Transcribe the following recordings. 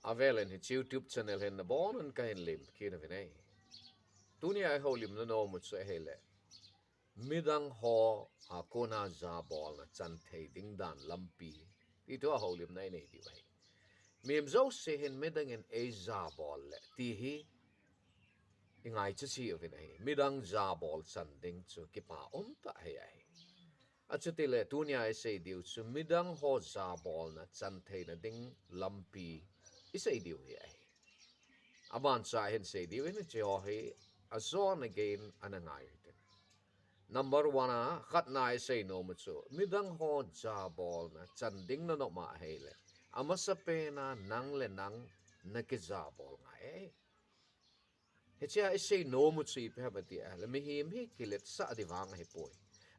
Avelen his YouTube channel hen na bon an kain lim kina vinay. Tunia ay holim na no mo sa hele. Midang ho akona Jabol na Chantheina ding dan Lampi. Ito a holim na inay di way. Mimzo sehen midang en a Jabol le tihi ingay chasi vinay. Midang Jabol sanding chu kipa ta hay. At sa tila tunia ay say diw su midang ho Jabol na Chantheina ding Lampi isay diw ay. Aban sa hen say diw in johi azon again anangay. Number 1 khat na ay say no mutsu midang ho Jabol na chanding na no ma hele. Ama sa pena nang le nang nakizabol nga eh. Hetya ay say no mutsu iphabati ala mihim hi kilit sa adivang hipoy.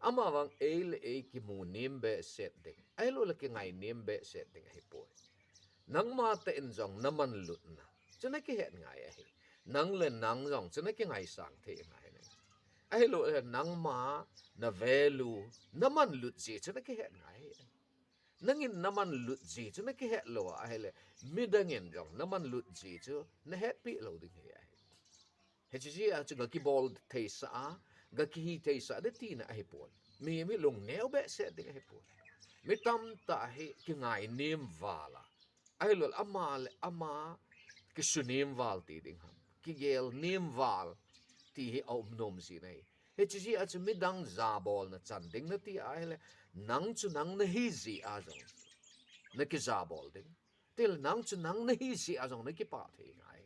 Ama wang ele e ki mu nimbe setting. Ay lo laki ngay nimbe setting hipoy. Nang mata injong naman lut na. Chana ki het ngay eh. Nang le nang jong chana ki ngay sang te ngay. Ay lo nang ma na value naman lut ji chana ki het ngay. Nangin naman lut ji chana ki het lo ay le midangin jong naman lut ji chu na het pi lo ding ay. Hechi a chu ga ki bol te sa ga ki hi te sa de ti na ay pon. Mi long neo be se ding ay pon. Mi tam ta hi ki ngay nim vala. Ay lo ama ki sunim val ti ding ham. Ki gel nim val ti hi om nom si nay. Hechi a chu midang Jabol na chanding na ti ay le nang chu nang na hi zi a jong. Na ki Jabol ding. Til nang chu nang na hi zi a jong na ki pa the ngay.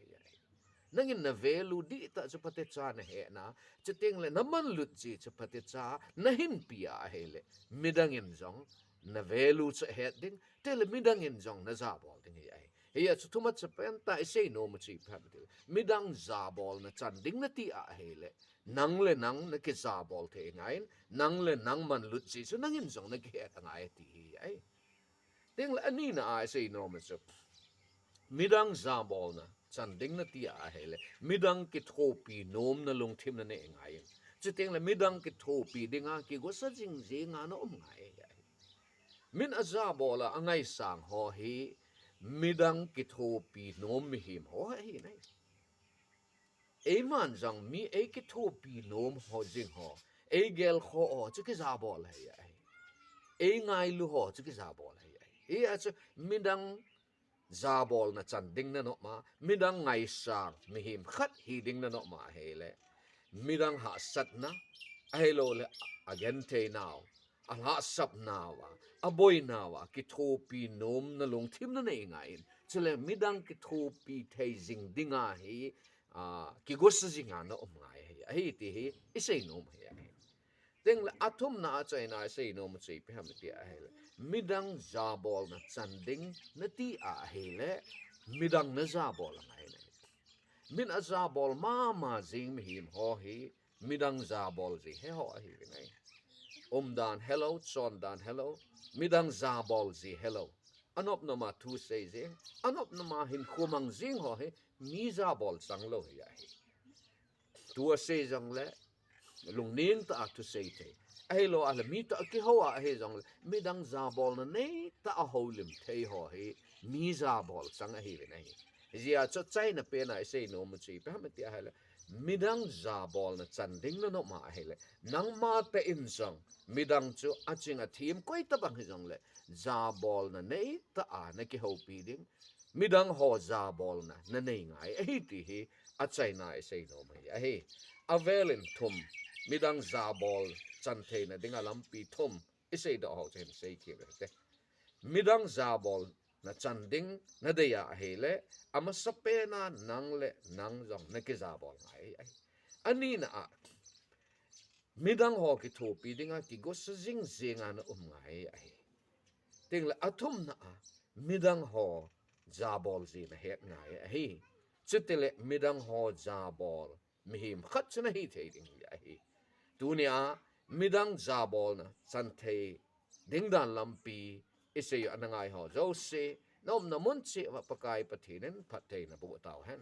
Nangin na value di ta chu pate cha na he na chu ting le naman lut ji chu pate cha na hin pia hele midangin jong na value chu he ding tel midangin jong na Jabol ding ai. Hiya chu tumat sa penta I say no mo chi phabdil midang Jabol na chanding na ti a hele nang le nang na ki Jabol the ngain nang le nang man lut ji chu nangin jong na ki at ngai ti ai ting le ani na I say no mo chu midang Jabol na chanding na ti a hele midang ki thopi nom na lung thim na ne ngai chu ting le midang ki thopi dinga ki go sa jing je nga no ngai min a Jabol a ngai sang ho hi midang ki thopi nom mi him ho hi nai e man jang mi e ki thopi nom ho jing ho e gel ho o chu ki Jabol hai ai e ngai lu ho chu ki Jabol hai ai e a chu midang Jabol na chanding na no ma midang ngai sang mi him khat hi ding na no ma hele midang ha sat na ahelo le again te now ala sap nawa aboy nawa ki thopi nom na long thim na nei ngain chele midang ki thopi thei jing dinga hi ki gos jinga na ngai hi ti hi isei nom hi teng le athum na chaina sei nom chei pe ham ti a hele midang Jabol na chanding na ti a hele midang na Jabol ngai ne min a Jabol ma jing mi him ho hi midang Jabol ji he ho hi ngai dan hello chon dan hello midang Jabol ji hello anop no ma thu sei jing anop no ma hin khumang jing ho hi mi Jabol sang lo hi ai tu sei jang le lung ning ta tu sei te ai lo ala mi ta ki ho a he jong midang Jabol na nei ta a ho lim thei ho hi mi Jabol sang a hi le nei zia cho chai na pe na sei no mu chi pe ha ti a hele midang Jabol na chanding na no ma hele nang ma te in jong midang chu a ching a thim koi ta bang hi jong le Jabol na nei ta a na ki ho pi ding midang ho Jabol na nei ngai a hi ti hi a chai na sei no ma a hi avelin thum midang Jabol Chantheina dinga Lampi thum isei do ho chen sei ki te midang Jabol na chanding na deya hele ama sapena nang le nang jong na ki Jabol ngai ai ani na a midang ho ki thopi dinga ki go sa jing zinga na ngai ai ting le athum na a midang ho Jabol ji na het ngai ai chutile midang ho Jabol mihim khat chana hi thei ding ai tunia midang Jabol na Chantheina dingdan Lampi isei anangai ho jose nom na mun chi wa pakai pathinen phathei na bu taw hen